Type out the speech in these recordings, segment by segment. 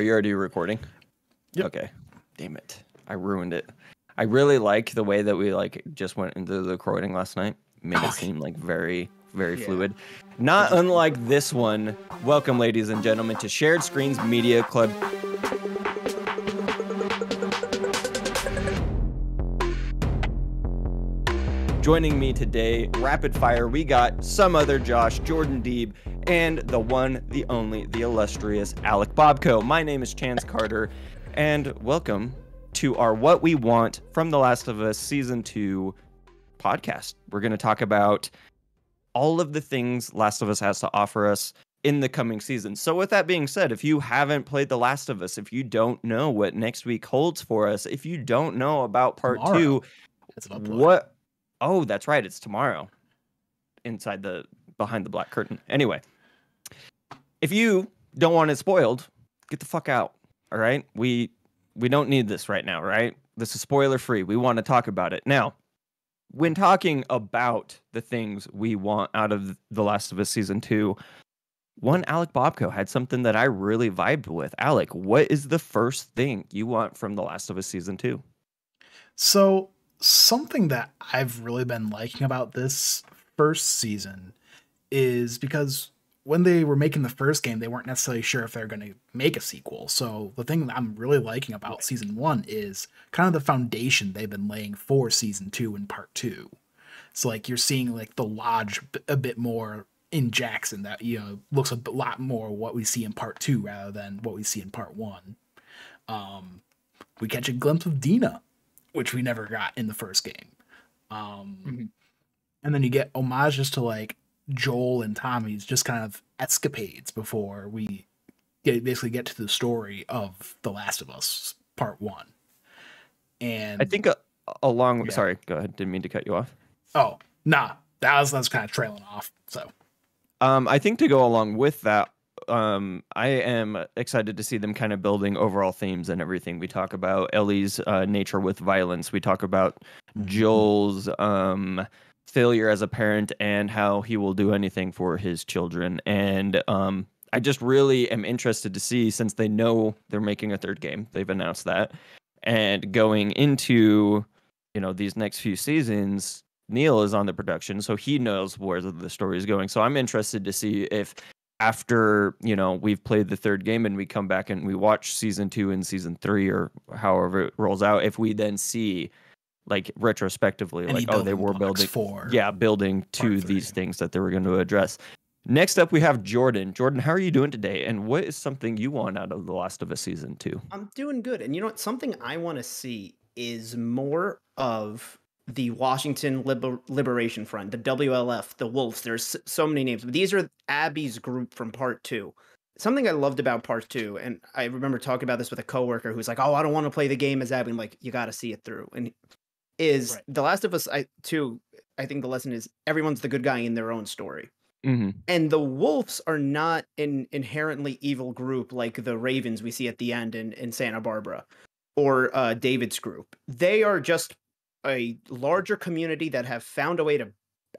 Are you already recording? Yep. Okay. Damn it. I ruined it. I really like the way that we just went into the recording last night. Made it seem like very fluid. Not unlike this one. Welcome, ladies and gentlemen, to Shared Screens Media Club. Joining me today, rapid fire, we got some other Josh, Jordan Deeb, and the one, the only, the illustrious Alec Bobko. My name is Chance Carter, and welcome to our What We Want from The Last of Us Season 2 podcast. We're going to talk about all of the things Last of Us has to offer us in the coming season. So with that being said, if you haven't played The Last of Us, if you don't know what next week holds for us, if you don't know about part 2, what... Oh, that's right. It's tomorrow. Behind the black curtain. Anyway, if you don't want it spoiled, get the fuck out. All right? We don't need this right now, right? This is spoiler free. We want to talk about it. Now, when talking about the things we want out of The Last of Us Season 2, one Alec Bobko had something that I really vibed with. Alec, what is the first thing you want from The Last of Us Season 2? So, something that I've really been liking about this first season is because when they were making the first game, they weren't necessarily sure if they're going to make a sequel. So the thing that I'm really liking about season 1 is kind of the foundation they've been laying for season 2 and part 2. So like you're seeing like the lodge a bit more in Jackson that, you know, looks a lot more what we see in part 2 rather than what we see in part 1. We catch a glimpse of Dina, which we never got in the first game. And then you get homages to like Joel and Tommy's just kind of escapades before we basically get to the story of The Last of Us Part 1. And I think sorry, go ahead. Didn't mean to cut you off. Oh, nah. That was kind of trailing off. So I think to go along with that, I am excited to see them kind of building overall themes and everything. We talk about Ellie's nature with violence. We talk about Joel's failure as a parent and how he will do anything for his children. And I just really am interested to see, since they know they're making a third game, they've announced that, and going into, you know, these next few seasons, Neil is on the production, so he knows where the story is going. So I'm interested to see if, after, you know, we've played the third game and we come back and we watch season 2 and season 3 or however it rolls out, if we then see like retrospectively, like, oh, they were building to these things that they were going to address. Next up, we have Jordan. Jordan, how are you doing today? And what is something you want out of The Last of Us Season 2? I'm doing good. And you know what? Something I want to see is more of the Washington Liberation Front, the WLF, the Wolves. There's so many names, but these are Abby's group from part 2. Something I loved about part 2, and I remember talking about this with a coworker who's like, "Oh, I don't want to play the game as Abby." I'm like, "You got to see it through." And The Last of Us 2, I think the lesson is everyone's the good guy in their own story. And the Wolves are not an inherently evil group like the Ravens we see at the end in Santa Barbara or David's group. They are just a larger community that have found a way to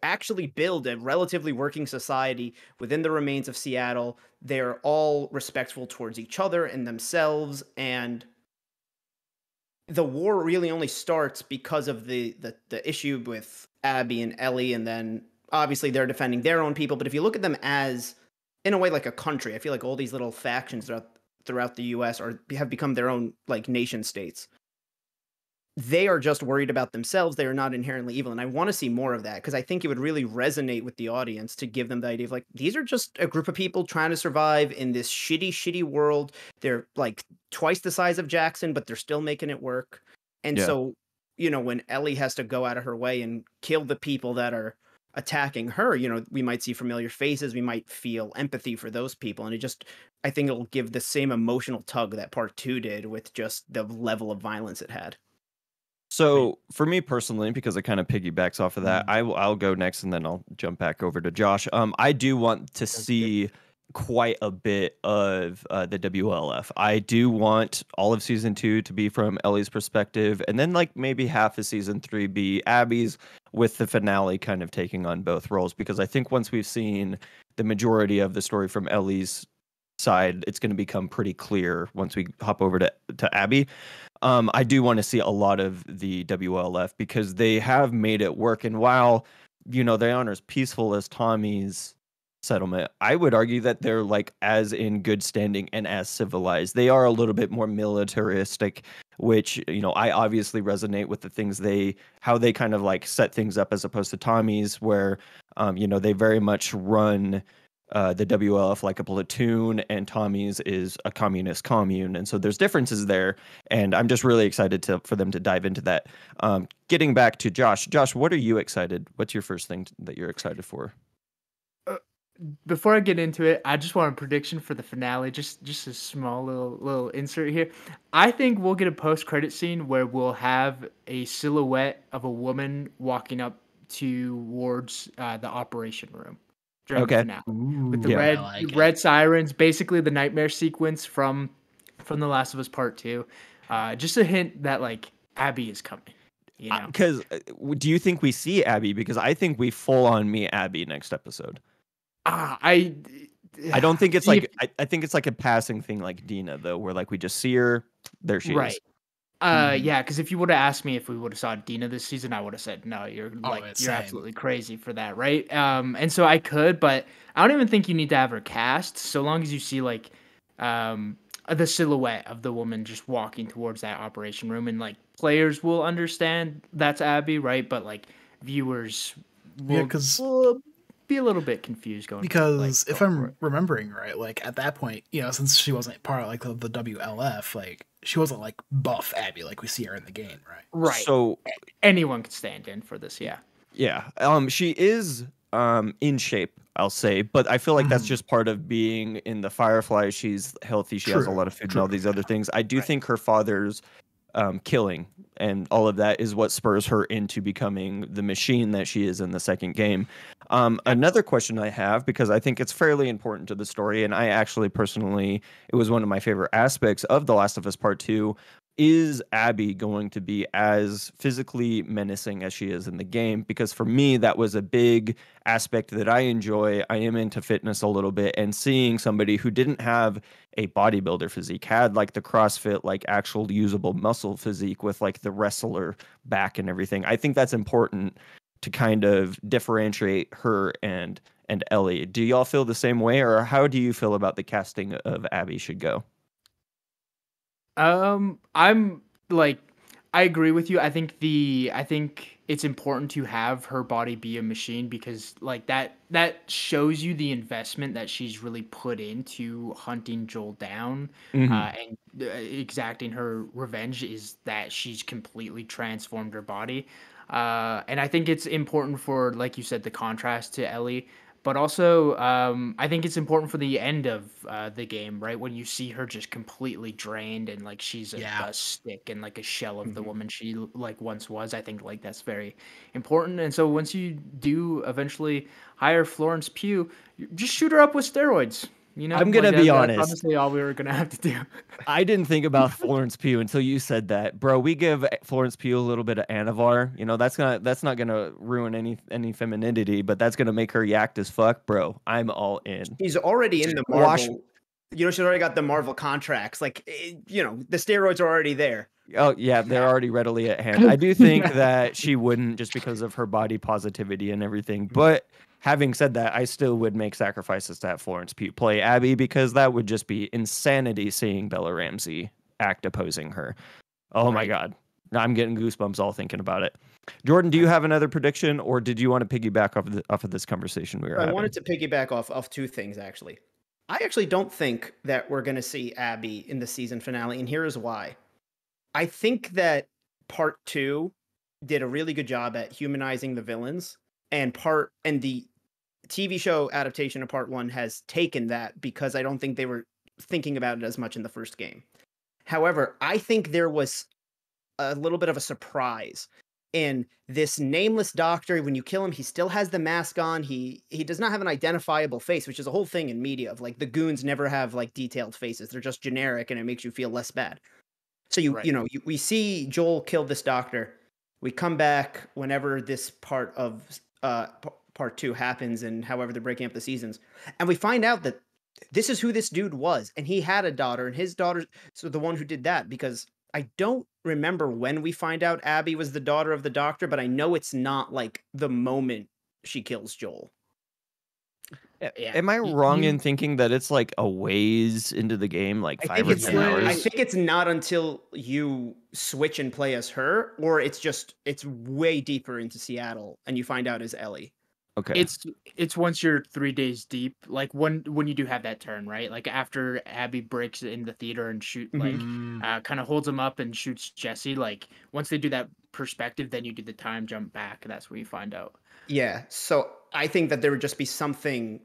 actually build a relatively working society within the remains of Seattle. They're all respectful towards each other and themselves, and the war really only starts because of the issue with Abby and Ellie, and then obviously they're defending their own people. But if you look at them as, in a way, like a country, I feel like all these little factions throughout the U.S. have become their own like nation states. They are just worried about themselves. They are not inherently evil. And I want to see more of that, because I think it would really resonate with the audience to give them the idea of like, these are just a group of people trying to survive in this shitty world. They're like twice the size of Jackson, but they're still making it work. And so, you know, when Ellie has to go out of her way and kill the people that are attacking her, you know, we might see familiar faces. We might feel empathy for those people. And I think it'll give the same emotional tug that part 2 did with just the level of violence it had. So for me personally, because it kind of piggybacks off of that, I'll go next and then I'll jump back over to Josh. I do want to see quite a bit of the WLF. I do want all of season 2 to be from Ellie's perspective, and then like maybe half of season 3 be Abby's, with the finale kind of taking on both roles, because I think once we've seen the majority of the story from Ellie's side, it's going to become pretty clear once we hop over to Abby. I do want to see a lot of the WLF because they have made it work. And while, they aren't as peaceful as Tommy's settlement, I would argue that they're like as in good standing and as civilized. They are a little bit more militaristic, which, I obviously resonate with the things how they kind of like set things up as opposed to Tommy's, where, they very much run the WLF like a platoon, and Tommy's is a communist commune, and so there's differences there. And I'm just really excited for them to dive into that. Getting back to Josh, what are you excited? What's your first thing that you're excited for? Before I get into it, I just want a prediction for the finale. Just a small little insert here. I think we'll get a post-credit scene where we'll have a silhouette of a woman walking up towards the operation room during the finale. With the red sirens, basically the nightmare sequence from The Last of Us Part 2. Just a hint that like Abby is coming. Because do you think we see Abby? Because I think we full on meet Abby next episode. I don't think it's like I think it's like a passing thing like Dina though, where like we just see her, there she is. Yeah, because if you would have asked me if we would have saw Dina this season, I would have said no. You're absolutely crazy for that, right? And so I could, but I don't even think you need to have her cast. So long as you see like the silhouette of the woman just walking towards that operation room, and like players will understand that's Abby, right? But like viewers will be a little bit confused because if I'm remembering right, like at that point, since she wasn't part of like the WLF, like she wasn't like buff Abby like we see her in the game, right? Right. So anyone could stand in for this, yeah. Yeah. She is in shape, I'll say, but I feel like that's just part of being in the Firefly. She's healthy, she has a lot of food and all these other things. I do think her father's killing and all of that is what spurs her into becoming the machine that she is in the second game. Another question I have, because I think it's fairly important to the story, and I actually personally, it was one of my favorite aspects of The Last of Us Part 2, is Abby going to be as physically menacing as she is in the game? Because for me, that was a big aspect that I enjoy. I am into fitness a little bit, and seeing somebody who didn't have a bodybuilder physique, had like the CrossFit, like actual usable muscle physique with like the wrestler back and everything. I think that's important to kind of differentiate her and Ellie. Do y'all feel the same way, or how do you feel about the casting of Abby should go? I'm like, I agree with you. I think it's important to have her body be a machine because like that shows you the investment that she's really put into hunting Joel down, and exacting her revenge, is that she's completely transformed her body. And I think it's important for, like you said, the contrast to Ellie. But also, I think it's important for the end of the game, right? When you see her just completely drained and like she's a stick and like a shell of the woman she like once was. I think like that's very important. And so once you do eventually hire Florence Pugh, just shoot her up with steroids. I'm gonna be honest. That's honestly all we were gonna have to do. I didn't think about Florence Pugh until you said that, bro. We give Florence Pugh a little bit of Anavar. That's not gonna ruin any femininity, but that's gonna make her yacked as fuck, bro. I'm all in. She's already in the Marvel. She's already got the Marvel contracts. Like, the steroids are already there. Oh yeah, they're already readily at hand. I do think that she wouldn't, just because of her body positivity and everything, but. Having said that, I still would make sacrifices to have Florence Pugh play Abby, because that would just be insanity seeing Bella Ramsey act opposing her. Oh my God. I'm getting goosebumps all thinking about it. Jordan, do you have another prediction, or did you want to piggyback off of this conversation we were having? I wanted to piggyback off two things, actually. I actually don't think that we're going to see Abby in the season finale, and here is why. I think that Part 2 did a really good job at humanizing the villains, and the TV show adaptation of Part 1 has taken that, because I don't think they were thinking about it as much in the first game. However, I think there was a little bit of a surprise in this nameless doctor. When you kill him, he still has the mask on. He does not have an identifiable face, which is a whole thing in media of like the goons never have like detailed faces. They're just generic, and it makes you feel less bad. So we see Joel kill this doctor. We come back whenever this part of Part 2 happens, and however they're breaking up the seasons, and we find out that this is who this dude was, and he had a daughter, and his daughter, so the one who did that, because I don't remember when we find out Abby was the daughter of the doctor, but I know it's not like the moment she kills Joel. Yeah. Am I wrong in thinking that it's like a ways into the game, like I 5 think or it's 10 I hours? think it's not until you switch and play as her, or it's way deeper into Seattle and you find out as Ellie. Okay. It's once you're 3 days deep, like when you do have that turn, right? Like after Abby breaks in the theater and kind of holds him up and shoots Jesse. Like once they do that perspective, then you do the time jump back. That's where you find out. Yeah, so I think that there would just be something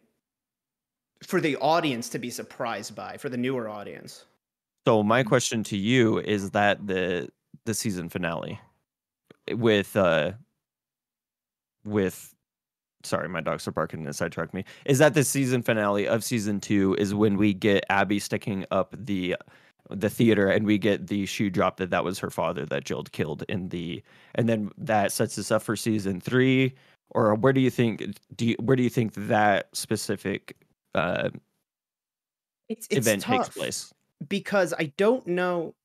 for the audience to be surprised by, for the newer audience. So my question to you is that the season finale with sorry, my dogs are barking and sidetracked me. Is that the season finale of season 2 is when we get Abby sticking up the theater and we get the shoe drop that was her father that Jill killed and then that sets us up for season 3, or where do you think that specific It's event takes tough place? because I don't know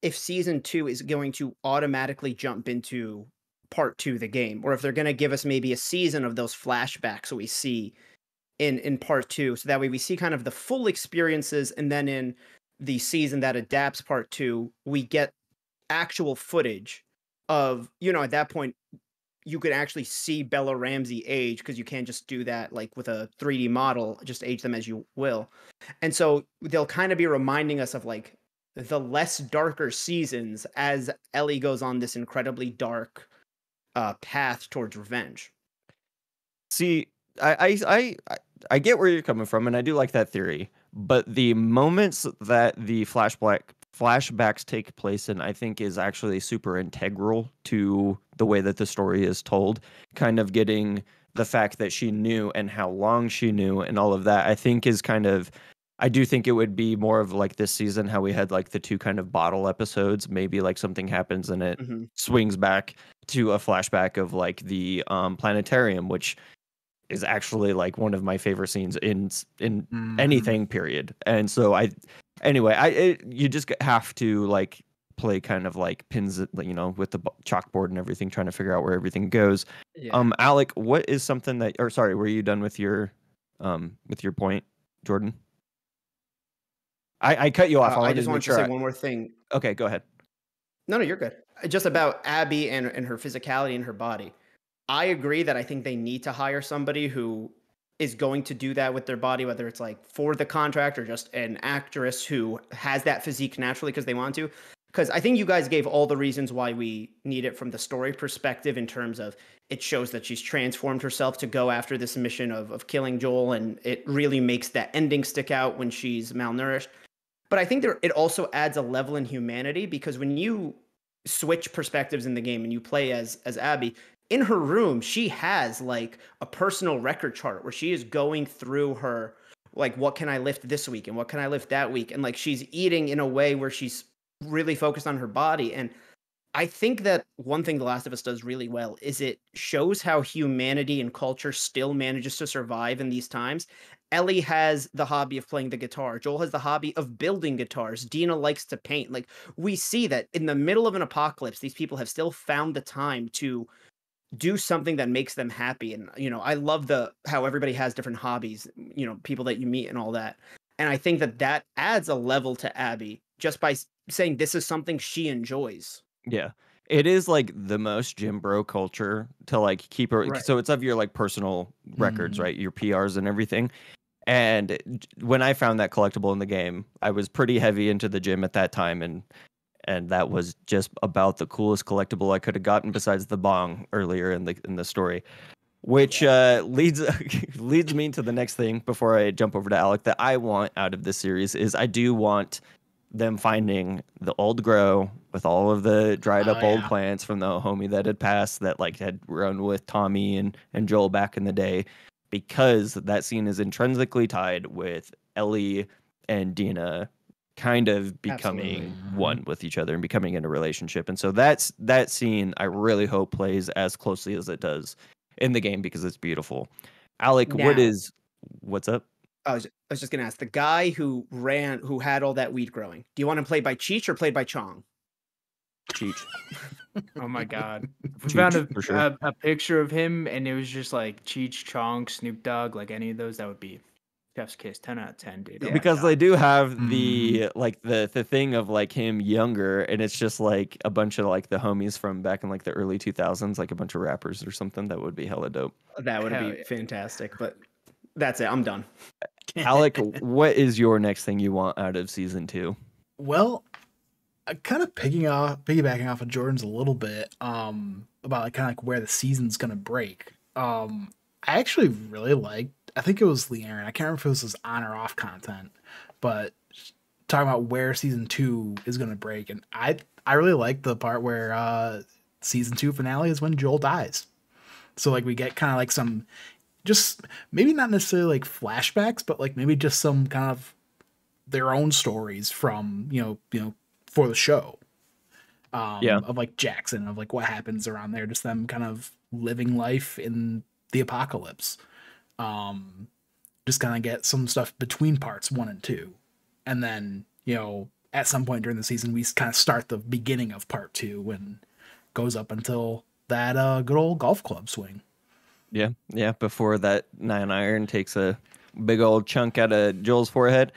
if season 2 is going to automatically jump into part 2 of the game, or if they're going to give us maybe a season of those flashbacks we see in part 2, so that way we see kind of the full experiences, and then in the season that adapts part 2 we get actual footage of, at that point you could actually see Bella Ramsey age, because you can't just do that like with a 3D model, just age them as you will. And so they'll kind of be reminding us of like the less darker seasons as Ellie goes on this incredibly dark path towards revenge. See, I get where you're coming from, and I do like that theory. But the moments that the flashbacks take place in, I think, is actually super integral to the way that the story is told. Kind of getting the fact that she knew and how long she knew and all of that, I think, is kind of. I do think it would be more of like this season, how we had like the 2 kind of bottle episodes. Maybe like something happens and it swings back to a flashback of like the planetarium, which is actually like one of my favorite scenes in anything, period. And so you just have to like play kind of like pins, with the chalkboard and everything, trying to figure out where everything goes. Yeah. Alec, what is something that, or sorry, were you done with your point, Jordan? I cut you off. I just wanted to say one more thing. Okay, go ahead. No, you're good. Just about Abby and her physicality and her body. I agree that I think they need to hire somebody who is going to do that with their body, whether it's like for the contract or just an actress who has that physique naturally because they want to. Because I think you guys gave all the reasons why we need it from the story perspective, in terms of it shows that she's transformed herself to go after this mission of killing Joel, and it really makes that ending stick out when she's malnourished. But I think it also adds a level in humanity, because when you switch perspectives in the game and you play as Abby, in her room she has like a personal record chart where she is going through her, like, what can I lift this week and what can I lift that week, and like she's eating in a way where she's really focused on her body. And I think that one thing The Last of Us does really well is it shows how humanity and culture still manages to survive in these times. Ellie has the hobby of playing the guitar. Joel has the hobby of building guitars. Dina likes to paint. Like, we see that in the middle of an apocalypse, these people have still found the time to do something that makes them happy. And, I love how everybody has different hobbies, people that you meet and all that. And I think that adds a level to Abby just by saying this is something she enjoys. Yeah. It is like the most gym bro culture to like keep her. Right. So it's of your like personal records, right? Your PRs and everything. And when I found that collectible in the game, I was pretty heavy into the gym at that time, and that was just about the coolest collectible I could have gotten besides the bong earlier in the story. Which leads me to the next thing before I jump over to Alec that I want out of this series is I do want them finding the old grow with all of the dried up old plants from the homie that had passed, that like had run with Tommy and Joel back in the day, because that scene is intrinsically tied with Ellie and Dina kind of becoming one with each other and becoming in a relationship. And so that scene I really hope plays as closely as it does in the game, because it's beautiful. Alec, Now, what's up? I was just gonna ask the guy who had all that weed growing. Do you want him played by Cheech or played by Chong? Cheech. Oh my god. If we Cheech, found for sure. a picture of him and it was just like Cheech, Chong, Snoop Dogg, like any of those, that would be chef's kiss. 10 out of 10, dude. Oh Yeah. my Because god. they do have Mhm. the thing of like him younger, and it's just like a bunch of like the homies from back in like the early 2000s, like a bunch of rappers or something. That would be hella dope. That would Hell be yeah. fantastic. But that's it. I'm done. Alec, what is your next thing you want out of season 2? Well, kind of piggybacking off of Jordan's a little bit, about like kind of like where the season's gonna break. I actually really liked. I think it was Lee Aaron. I can't remember if it was on or off content, but talking about where season 2 is gonna break, and I really like the part where season 2 finale is when Joel dies. So like we get kind of like some, just maybe not necessarily like flashbacks, but like maybe just some kind of their own stories from for the show, Yeah. of like Jackson, of like what happens around there, just them kind of living life in the apocalypse. Just kind of get some stuff between parts 1 and 2, and then at some point during the season we kind of start the beginning of part 2 and goes up until that good old golf club swing. Yeah. Before that 9-iron takes a big old chunk out of Joel's forehead.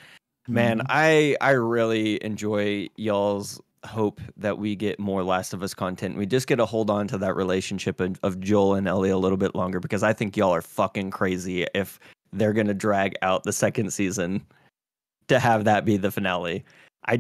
Man, I really enjoy y'all's hope that we get more Last of Us content. We just get to hold on to that relationship of Joel and Ellie a little bit longer, because I think y'all are fucking crazy if they're gonna drag out the second season to have that be the finale. I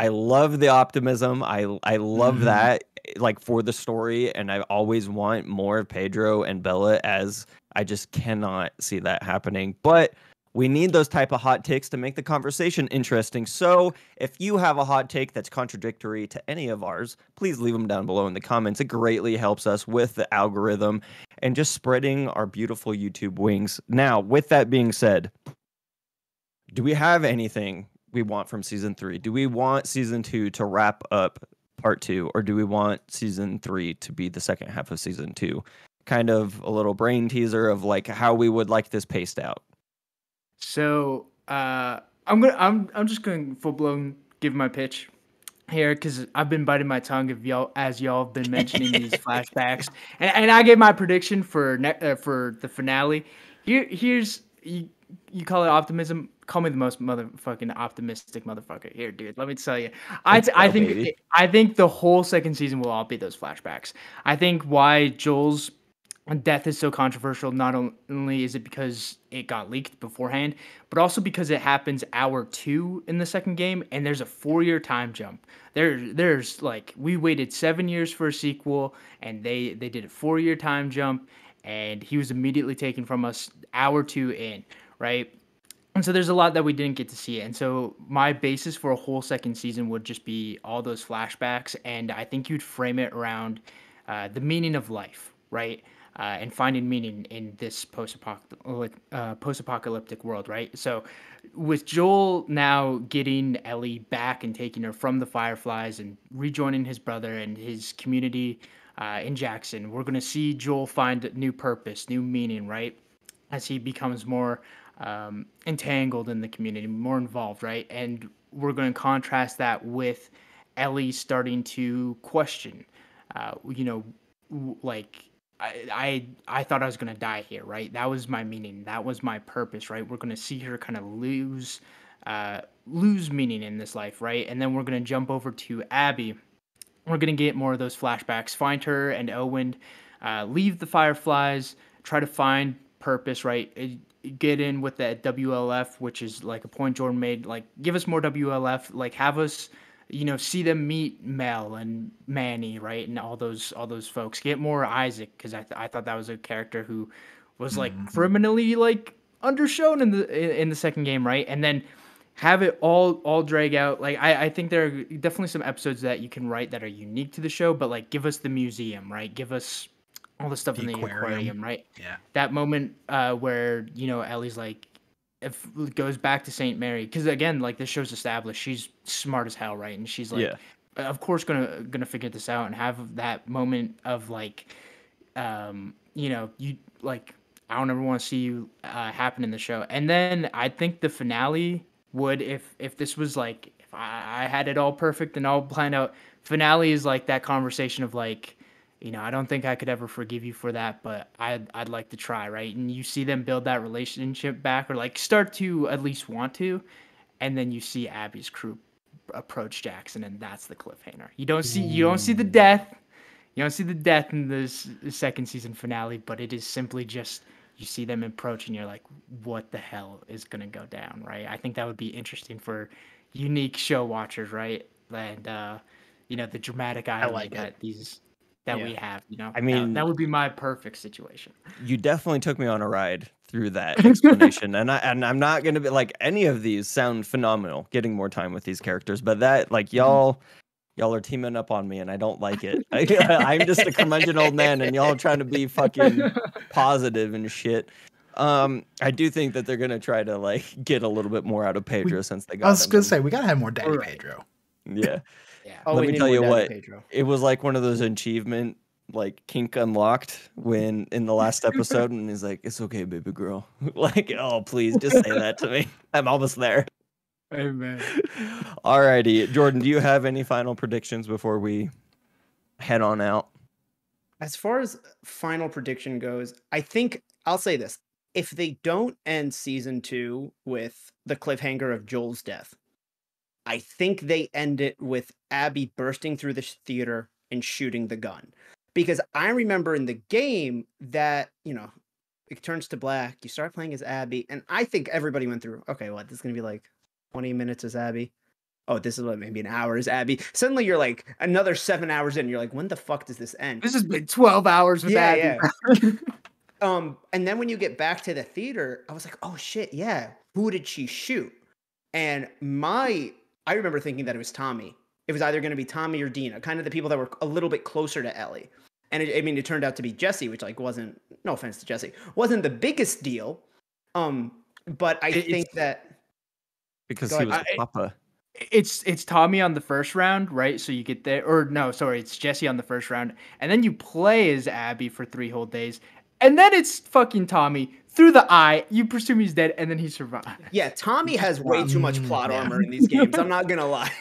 love the optimism. I love that, like, for the story, and I always want more of Pedro and Bella, as I just cannot see that happening. But we need those type of hot takes to make the conversation interesting. So if you have a hot take that's contradictory to any of ours, please leave them down below in the comments. It greatly helps us with the algorithm and just spreading our beautiful YouTube wings. Now, with that being said, do we have anything we want from season 3? Do we want season 2 to wrap up part 2, or do we want season 3 to be the second half of season 2? Kind of a little brain teaser of like how we would like this paced out. So I'm just going full blown give my pitch here, because I've been biting my tongue as y'all have been mentioning these flashbacks, and I gave my prediction for the finale. Here's you call it optimism. Call me the most motherfucking optimistic motherfucker here, dude. Let me tell you, I think the whole second season will all be those flashbacks. I think why Joel's death is so controversial, not only is it because it got leaked beforehand, but also because it happens hour 2 in the second game, and there's a 4-year time jump. There's like, we waited 7 years for a sequel, and they did a 4-year time jump, and he was immediately taken from us hour 2 in, right? And so there's a lot that we didn't get to see. And so my basis for a whole second season would just be all those flashbacks, and I think you'd frame it around the meaning of life, right? And finding meaning in this post-apocalyptic world, right? So with Joel now getting Ellie back and taking her from the Fireflies and rejoining his brother and his community in Jackson, we're going to see Joel find new purpose, new meaning, right? As he becomes more entangled in the community, more involved, right? And we're going to contrast that with Ellie starting to question, like, I thought I was gonna die here, right? That was my meaning. That was my purpose, right? We're gonna see her kind of lose meaning in this life, right? And then we're gonna jump over to Abby. We're gonna get more of those flashbacks. Find her and Owen, leave the Fireflies, try to find purpose, right? Get in with that WLF, which is like a point Jordan made. Like, give us more WLF. Like, have us see them meet Mel and Manny, right, and all those folks. Get more Isaac, because I thought that was a character who was like criminally like undershown in the second game, right? And then have it all drag out. Like, I think there are definitely some episodes that you can write that are unique to the show, but like, give us the museum, right? Give us all the stuff in the aquarium, right? Yeah. That moment where Ellie's like, if it goes back to Saint Mary, because again, like, this show's established, she's smart as hell, right? And she's like, of course, gonna figure this out, and have that moment of like, you like, I don't ever want to see you happen in the show. And then I think the finale would, if this was like, if I had it all perfect and all planned out, finale is like that conversation of like, I don't think I could ever forgive you for that, but I'd like to try, right? And you see them build that relationship back, or like start to at least want to, and then you see Abby's crew approach Jackson, and that's the cliffhanger. You don't see the death. You don't see the death in this second season finale, but it is simply just you see them approach, and you're like, what the hell is gonna go down, right? I think that would be interesting for unique show watchers, right? And the dramatic irony like that we have. I mean, that would be my perfect situation. You definitely took me on a ride through that explanation, and I'm not gonna be like, any of these sound phenomenal. Getting more time with these characters, but that like y'all are teaming up on me, and I don't like it. I'm just a curmudgeon old man, and y'all trying to be fucking positive and shit. I do think that they're gonna try to like get a little bit more out of Pedro since they got. I was gonna say we gotta have more Daddy Pedro. Yeah. Yeah. Let me tell you what, it was like one of those achievement, like kink unlocked when in the last episode, and he's like, "It's okay, baby girl." Like, oh, please just say that to me. I'm almost there. Amen. Alrighty, Jordan, do you have any final predictions before we head on out? As far as final prediction goes, I think I'll say this. If they don't end season 2 with the cliffhanger of Joel's death, I think they end it with Abby bursting through the theater and shooting the gun. Because I remember in the game that, it turns to black, you start playing as Abby, and I think everybody went through, okay, what, this is going to be like 20 minutes as Abby? Oh, this is what, maybe an hour as Abby. Suddenly you're like another 7 hours in, you're like, when the fuck does this end? This has been 12 hours with Abby. Yeah. And then when you get back to the theater, I was like, oh shit, yeah, who did she shoot? And I remember thinking that it was Tommy. It was either going to be Tommy or Dina, kind of the people that were a little bit closer to Ellie. And it turned out to be Jesse, which like wasn't, no offense to Jesse, wasn't the biggest deal. But I think that because he was the papa. It's Tommy on the first round, right? So you get there, or no, sorry, it's Jesse on the first round, and then you play as Abby for 3 whole days, and then it's fucking Tommy through the eye. You presume he's dead, and then he survives. Yeah, Tommy has way too much plot armor in these games. I'm not gonna lie.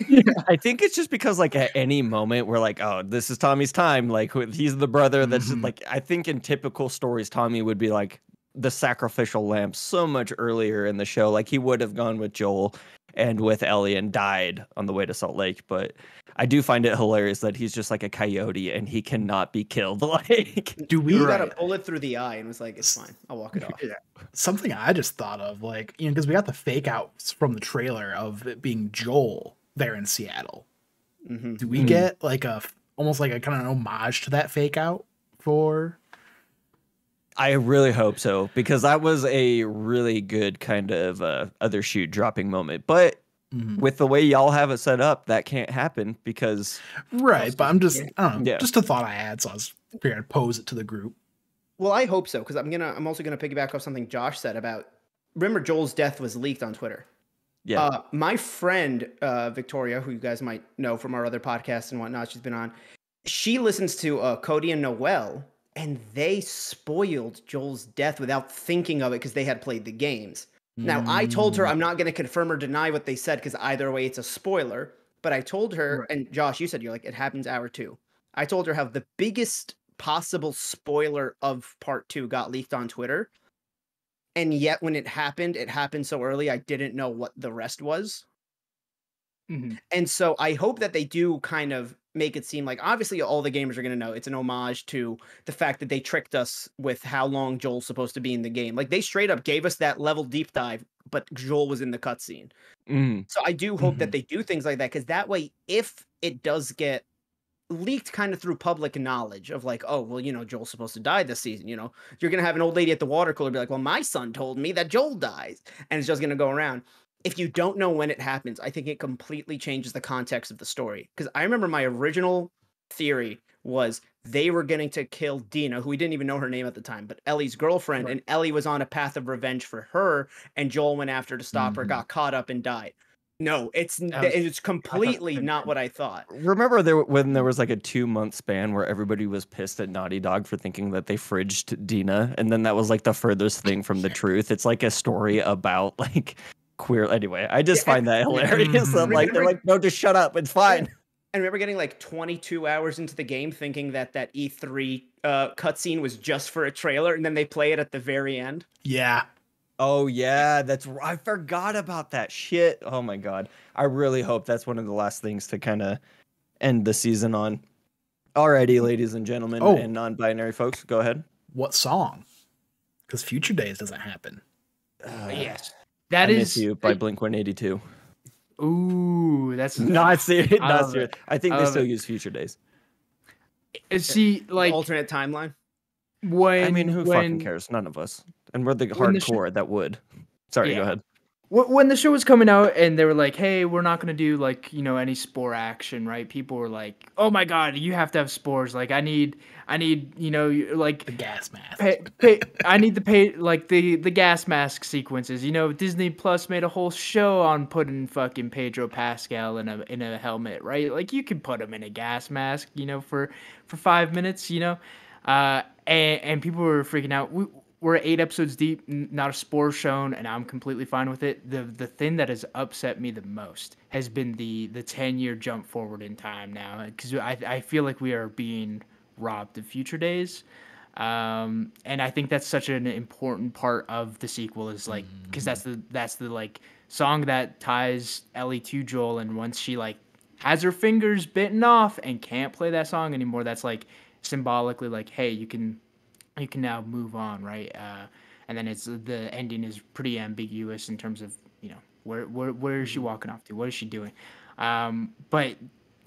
I think it's just because like at any moment we're like, oh, this is Tommy's time. Like he's the brother that's like, I think in typical stories, Tommy would be like the sacrificial lamb so much earlier in the show. Like he would have gone with Joel and with Ellie and died on the way to Salt Lake. But I do find it hilarious that he's just like a coyote and he cannot be killed. Like, he got a bullet through the eye and was like, it's fine, I'll walk it off. Yeah. Something I just thought of, like, because we got the fake outs from the trailer of it being Joel there in Seattle. Do we get like almost like a kind of homage to that fake out for? I really hope so, because that was a really good kind of other shoot dropping moment. But with the way y'all have it set up, that can't happen because but I'm just I don't know, just a thought I had, so I was figuring I'd pose it to the group. Well, I hope so, because I'm also gonna piggyback off something Josh said about, remember Joel's death was leaked on Twitter. Yeah. My friend Victoria, who you guys might know from our other podcasts and whatnot, she's been on. She listens to Cody and Noel, and they spoiled Joel's death without thinking of it because they had played the games. Now, I told her I'm not going to confirm or deny what they said because either way it's a spoiler. But I told her, and Josh, you said you're like, it happens hour 2. I told her how the biggest possible spoiler of part 2 got leaked on Twitter. And yet when it happened so early, I didn't know what the rest was. And so I hope that they do kind of make it seem like, obviously all the gamers are going to know it's an homage to the fact that they tricked us with how long Joel's supposed to be in the game. Like they straight up gave us that level deep dive, but Joel was in the cutscene. So I do hope that they do things like that, because that way, if it does get leaked kind of through public knowledge of like, oh, well, Joel's supposed to die this season, you're going to have an old lady at the water cooler be like, well, my son told me that Joel dies. And it's just going to go around. If you don't know when it happens, I think it completely changes the context of the story. Because I remember my original theory was they were going to kill Dina, who we didn't even know her name at the time, but Ellie's girlfriend, and Ellie was on a path of revenge for her, and Joel went after to stop her, got caught up, and died. No, it's was- it's completely not what I thought. Remember when there was like a 2-month span where everybody was pissed at Naughty Dog for thinking that they fridged Dina, and then that was like the furthest thing from the truth. It's like a story about like queer. Anyway, I just Yeah, find that hilarious. That, like they're remember- like, no, just shut up. It's fine. And remember getting like 22 hours into the game thinking that E3 cutscene was just for a trailer, and then they play it at the very end. Yeah. Oh yeah, I forgot about that shit. Oh my god. I really hope that's one of the last things to kind of end the season on. Alrighty, ladies and gentlemen, and non-binary folks, go ahead. What song? Because Future Days doesn't happen. Yes. I Miss You by Blink-182. Ooh, that's Not serious. Not love serious. it. I think I they love still it. use Future Days. See, like Alternate timeline. when I mean, who when, fucking cares? None of us. And we're the when the hardcore that would. Sorry, go Yeah. ahead. When the show was coming out and they were like, "Hey, we're not gonna do like any spore action," right? People were like, "Oh my god, you have to have spores! Like, I need like The gas mask. I need the gas mask sequences. Disney Plus made a whole show on putting fucking Pedro Pascal in a helmet, right? Like you could put him in a gas mask, for 5 minutes, and people were freaking out. We're 8 episodes deep, not a spore shown, and I'm completely fine with it. The thing that has upset me the most has been the 10-year jump forward in time now, because I feel like we are being robbed of Future Days. And I think that's such an important part of the sequel is like, because that's the like song that ties Ellie to Joel, and once she like has her fingers bitten off and can't play that song anymore, that's like symbolically like, hey, you can now move on, right? And then the ending is pretty ambiguous in terms of where is she walking off to, what is she doing? But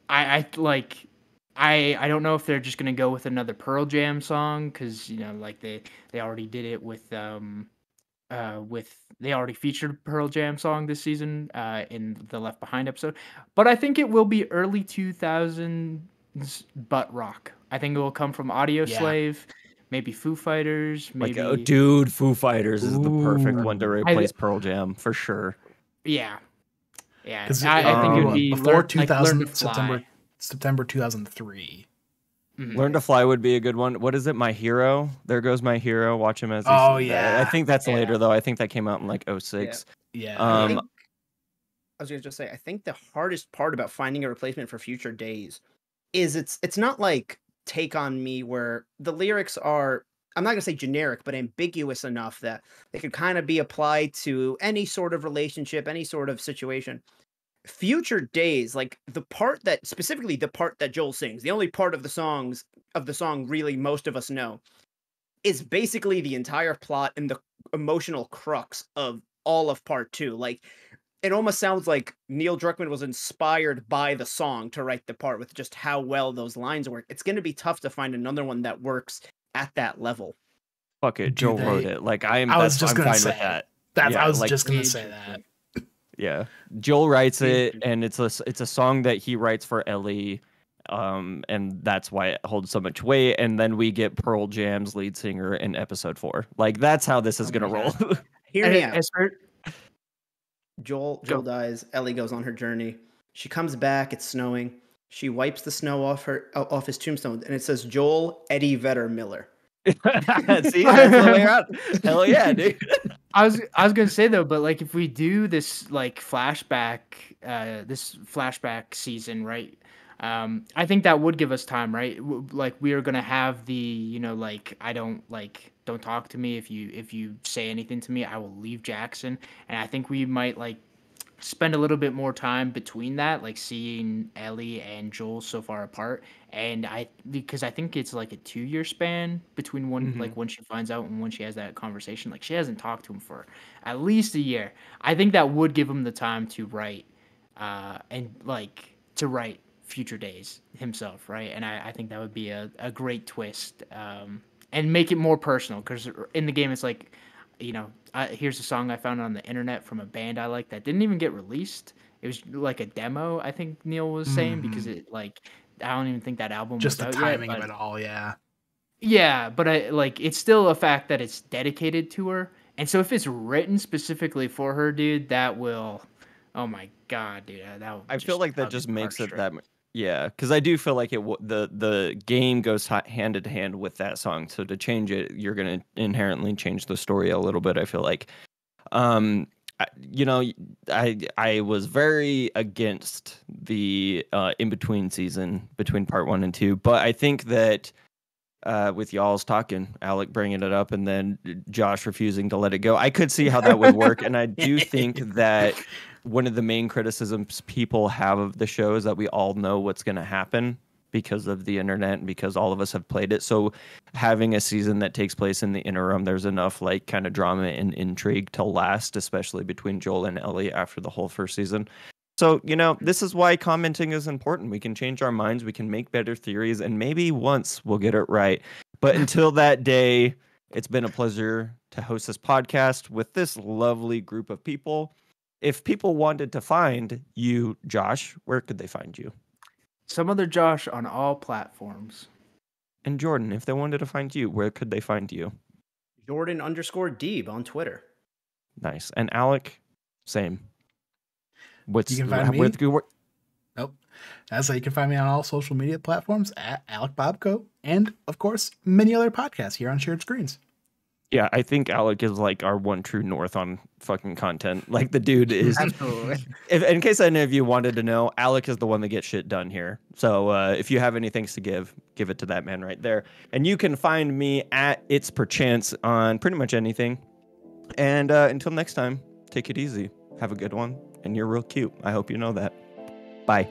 I don't know if they're just gonna go with another Pearl Jam song because like they already did it with they already featured Pearl Jam song this season in the Left Behind episode, but I think it will be early 2000s butt rock. I think it will come from Audio Slave, maybe Foo Fighters, maybe. Like, oh, dude, Foo Fighters is the perfect one to replace Pearl Jam for sure. Yeah. Because I think it would be before Learn 2000 to Fly. September 2003. Learn to Fly would be a good one. What is it? My Hero. There Goes My Hero. Watch him as. Oh, yeah. I think that's later though. I think that came out in like 06. Yeah. I was gonna just say, I think the hardest part about finding a replacement for Future Days is it's not like Take on Me where the lyrics are, I'm not gonna say generic, but ambiguous enough that they could kind of be applied to any sort of relationship, any sort of situation. Future Days, like specifically the part that Joel sings, the only part of the song really most of us know, is basically the entire plot and the emotional crux of all of part 2. Like, it almost sounds like Neil Druckmann was inspired by the song to write the part with just how well those lines work. It's going to be tough to find another one that works at that level. Fuck it, Joel wrote it. Like I'm fine with that. I was just gonna say that. Yeah, Joel writes it, and it's a song that he writes for Ellie, and that's why it holds so much weight. And then we get Pearl Jam's lead singer in episode 4. Like that's how this is gonna roll. Hear me out. Joel dies. Ellie goes on her journey. She comes back. It's snowing. She wipes the snow off his tombstone, and it says Joel Eddie Vedder Miller. See, that's the way around. Hell yeah, dude. I was gonna say though, but like if we do this like flashback season, right? I think that would give us time, right? Like we are gonna have the like don't talk to me if you say anything to me, I will leave Jackson, and I think we might like spend a little bit more time between that, like seeing Ellie and Joel so far apart, and because I think it's like a 2-year span between when she finds out and when she has that conversation. Like she hasn't talked to him for at least a year. I think that would give him the time to write Future Days himself, right? And I think that would be a great twist, and make it more personal, because in the game it's like, here's a song I found on the internet from a band I like that didn't even get released. It was like a demo, I think Neil was saying, because it like I don't even think that album just was the out timing yet, of it all. Yeah, but it's still a fact that it's dedicated to her, and so if it's written specifically for her, dude, that will Oh my god, dude, that would I feel like that that'd be just makes it heartstrip. that. Yeah, because I do feel like the game goes hand in hand with that song. So to change it, you're gonna inherently change the story a little bit. I feel like, you know, I was very against the in between season between part 1 and 2, but I think that with y'all's talking, Alec bringing it up, and then Josh refusing to let it go, I could see how that would work, and I do think that one of the main criticisms people have of the show is that we all know what's going to happen because of the internet and because all of us have played it. So having a season that takes place in the interim, there's enough like kind of drama and intrigue to last, especially between Joel and Ellie after the whole first season. So, you know, this is why commenting is important. We can change our minds, we can make better theories, and maybe once we'll get it right. But until that day, it's been a pleasure to host this podcast with this lovely group of people. If people wanted to find you, Josh, where could they find you? Some other Josh on all platforms. And Jordan, if they wanted to find you, where could they find you? Jordan_Deeb on Twitter. Nice. And Alec, same. You can find me. Nope. That's how you can find me on all social media platforms at Alec Bobco, and of course many other podcasts here on Shared Screens. Yeah, I think Alec is like our one true north on fucking content. Like the dude is. Absolutely. In case any of you wanted to know, Alec is the one that gets shit done here. So if you have any things to give it to that man right there. And you can find me at It's Perchance on pretty much anything. And until next time, take it easy. Have a good one. And you're real cute. I hope you know that. Bye.